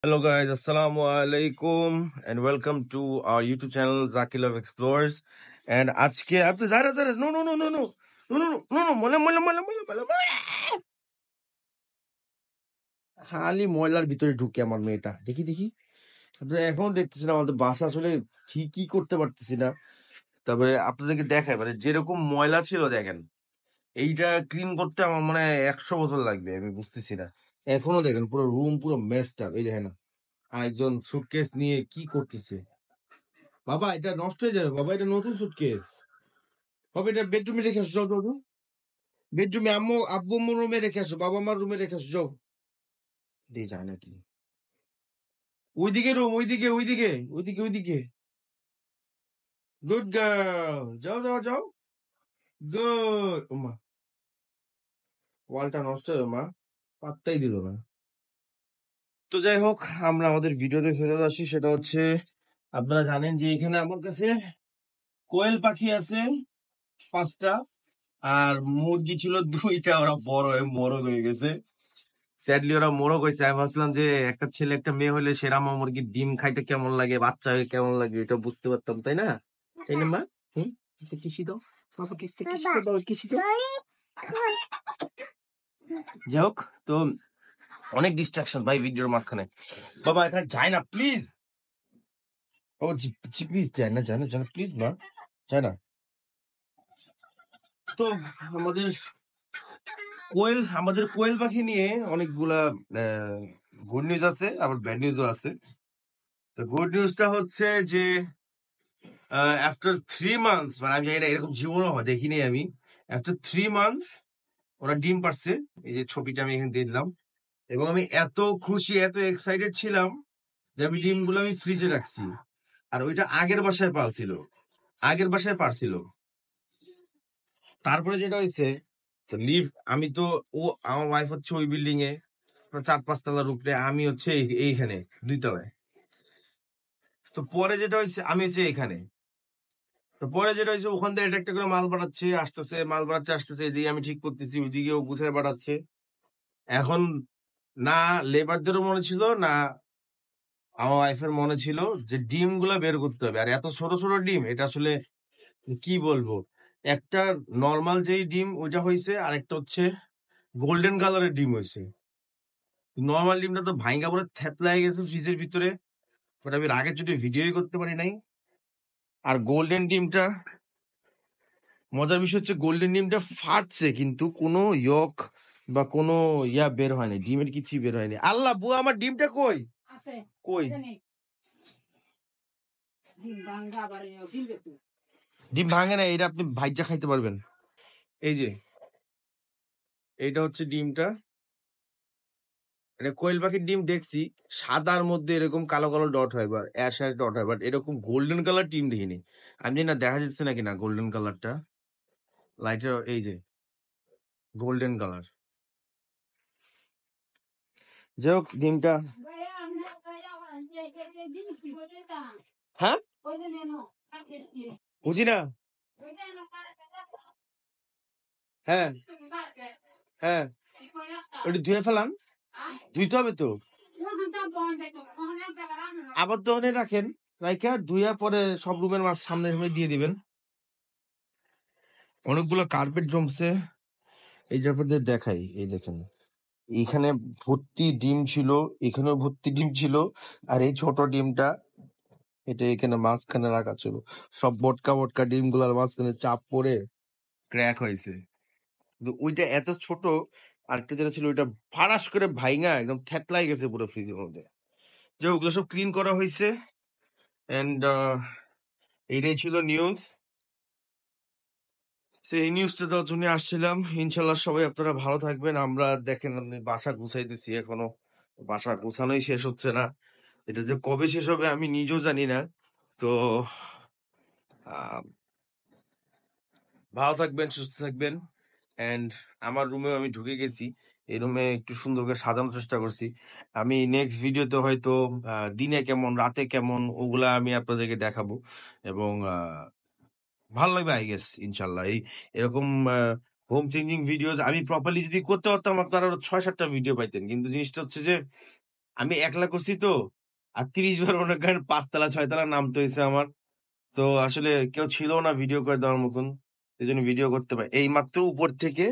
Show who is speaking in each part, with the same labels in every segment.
Speaker 1: Hello guys, Assalamu alaikum and welcome to our YouTube channel Zaki Love Explores. And আজকে আপনি যারা no no no no no no no no no ময়লা খালি ময়লার ভিতরে ঢুকে আমার মেয়েটা দেখি দেখি আপনারা এখন দেখতেছেন আমাদের বাসা আসলে ঠিকই করতে পারতেছি না। তারপরে আপনাদেরকে দেখাই মানে যেরকম ময়লা ছিল দেখেন এইটা ক্লিন করতে আমার মনে হয় 100 বছর লাগবে, আমি বুঝতেছি না। এখনো দেখেন পুরো রুম পুরো মেসড আপ, এই দেখেন আরেকজন সুটকেস নিয়ে কি করতেছে। বাবা এটা নষ্ট হয়ে যাবে, বাবা এটা নতুন সুটকেস। বাবা এটা বেডরুমে রেখে আসো, যাও যাও যাও। বেডরুমে আম্মু আব্বু আম্মুর রুমে রেখে আসো, বাবা মার রুমে রেখে আসো, যাও। দিয়ে যায় নাকি ওইদিকে রুম, ওইদিকে ওইদিকে ওইদিকে ওইদিকে। গুড গার্ল, যাও যাও যাও। গুড। মা ওয়ালটা নষ্ট হবে মা, পাত্তাই দিল না। তো যাই হোক, আমরা আমাদের ভিডিওতে ফেরত আসি। সেটা হচ্ছে আপনারা জানেন যে এখানে আমার কাছে কোয়েল পাখি আছে 5টা আর মুরগি ছিল 2টা, ওরা বড় হয়ে মোরগ হয়ে গেছে। স্যাডলি ওরা মোরগ হয়েছে। আমি ভাবছিলাম যে একটা ছেলে একটা মেয়ে হলে সেরামা মুরগির ডিম খাইতে কেমন লাগে, বাচ্চা হয়ে কেমন লাগে এটা বুঝতে পারতাম, তাই না? তাই না মা? হুম, একটা কিসি দাও বাবাকে, একটা কিসি দাও বাবা, কিসি দাও। যাই হোক, তো অনেক ডিস্ট্রাকশন ভাই ভিডিওর মাঝখানে। বাবা এখানে যায় না প্লিজ, ও প্লিজ যায় না যায় না যায় না প্লিজ মা, যায় না। তো আমাদের কোয়েল পাখি নিয়ে অনেকগুলা গুড নিউজ আছে, আবার ব্যাড নিউজও আছে। তো গুড নিউজটা হচ্ছে যে আফটার 3 মান্থস, মানে আমি এটা এরকম জীবনও দেখিনি আমি, আফটার 3 মান্থস ওরা ডিম পারছে। এই যে ছবিটা আমি এখানে দিলাম, এবং আমি এত খুশি এত এক্সাইটেড ছিলাম যে আমি ডিমগুলো আমি ফ্রিজে রাখছি। আর ওইটা আগের বাসায় পারছিল। তারপরে যেটা হয়েছে, তো আমি তো আমার ওয়াইফ হচ্ছে ওই বিল্ডিং এ 4-5 তলার উপরে, আমি হচ্ছে এইখানে 2 তলায়। তো পরে যেটা হয়েছে, আমি হচ্ছে এখানে। তো পরে যেটা হয়েছে, ওখান থেকে একটা করে মাল বাড়াচ্ছে আসতেছে, এদিকে আমি ঠিক করতেছি, ওইদিকে ও গুছায় বাড়াচ্ছে। এখন না লেবারদেরও মনে ছিল না আমার ওয়াইফের মনে ছিল যে ডিম গুলা বের করতে হবে। আর এত ছোট ছোট ডিম, এটা আসলে কি বলবো, একটা নর্মাল যেই ডিম ওইটা হয়েছে, আর একটা হচ্ছে গোল্ডেন কালারের ডিম হয়েছে। নর্মাল ডিমটা তো ভাইঙ্গা পরে থ্যাতলায় গেছে ফ্রিজের ভিতরে, বাট আমি আগের যদি ভিডিওই করতে পারি নাই। আর গোল্ডেন ডিমটা, মজার বিষয় হচ্ছে গোল্ডেন ডিমটা ফাটছে কিন্তু কোনো ইয়ক বা কোনো বের হয়নি, ডিমের কিছুই বের হয়নি। আল্লাহ বুয়া, আমার ডিমটা কই কই? ডিম ভাঙে না, এটা আপনি ভাইজা খাইতে পারবেন। এই যে এইটা হচ্ছে ডিমটা, এটা কোয়েল পাখির ডিম দেখছি সাদার মধ্যে এরকম কালো কালো ডট হয়, বা অ্যাশ অ্যাশ ডট হয়, বাট এরকম গোল্ডেন কালার ডিম দেখিনি। আমি জানি না দেখা যাচ্ছে নাকি না গোল্ডেন কালারটা লাইটের, এই যে গোল্ডেন কালার। যাই হোক ডিমটা, হ্যাঁ বুঝি না। হ্যাঁ হ্যাঁ, ওটা ধুয়ে ফেলান, ধুইতে হবে তো। আবার দহনে রাখেন, রাইখা ধুইয়া পরে সব রুমের সামনে দিয়ে দিবেন। অনেকগুলো কার্পেট জমছে, এই যে আপনাদের দেখাই, এই দেখেন এখানে ভর্তি ডিম ছিল, এখানেও ভর্তি ডিম ছিল, আর এই ছোট ডিমটা এটা এখানে মাঝখানে রাখা ছিল। সব বটকা বটকা ডিম গুলার মাঝখানে চাপ পড়ে ক্র্যাক হয়েছে। কিন্তু ওইটা এত ছোট, আরেকটা যেটা ছিল ওইটা ফাড়াস করে ভাইঙা একদম থ্যাতলাই গেছে পুরো ফ্রিজের মধ্যে। যে ওগুলো সব ক্লিন করা হয়েছে, এন্ড এইটাই ছিল নিউজ। এই নিউজটা দেওয়ার জন্য আসছিলাম। ইনশাল্লাহ সবাই আপনারা ভালো থাকবেন। আমরা দেখেন আমি বাসা গুছাইতেছি, এখনো বাসা গোছানোই শেষ হচ্ছে না। এটা যে কবে শেষ হবে আমি নিজেও জানি না। তো ভালো থাকবেন, সুস্থ থাকবেন। এন্ড আমার রুমেও আমি ঢুকে গেছি, এই রুমে একটু সুন্দর করে সাজানোর চেষ্টা করছি। আমি নেক্সট ভিডিওতে হয়তো দিনে কেমন রাতে কেমন ওগুলা আমি আপনাদেরকে দেখাবো, এবং ভালো লাগবে আই গেস ইনশাল্লাহ। এরকম হোম চেঞ্জিং ভিডিওস আমি প্রপারলি যদি করতে পারতাম, আপনারা আরো 6-7টা ভিডিও পাইতেন। কিন্তু জিনিসটা হচ্ছে যে আমি একলা করছি তো, আর 30 বার মনে করেন 5 তলা 6 তলা নামতে হয়েছে আমার। তো আসলে কেউ ছিল না ভিডিও করে দেওয়ার মতন, এই জন্য ভিডিও করতে পারি। এই মাত্র উপর থেকে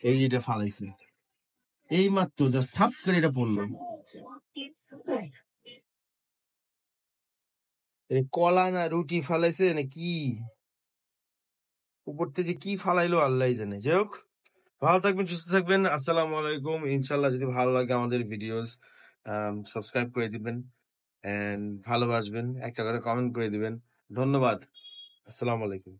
Speaker 1: এই যেটা ফালাইছে, এই মাত্র জাস্ট ঠাপ করে এটা পড়লো। এই কলা না রুটি ফালাইছে না কি, উপর থেকে কি ফালাইলো আল্লাহ জানে। যাই হোক, ভালো থাকবেন, সুস্থ থাকবেন। আসসালামু আলাইকুম। ইনশাল্লাহ যদি ভালো লাগে আমাদের ভিডিওস, সাবস্ক্রাইব করে দিবেন এন্ড ভালোবাসবেন, একটা করে কমেন্ট করে দিবেন। ধন্যবাদ। আসসালামু আলাইকুম।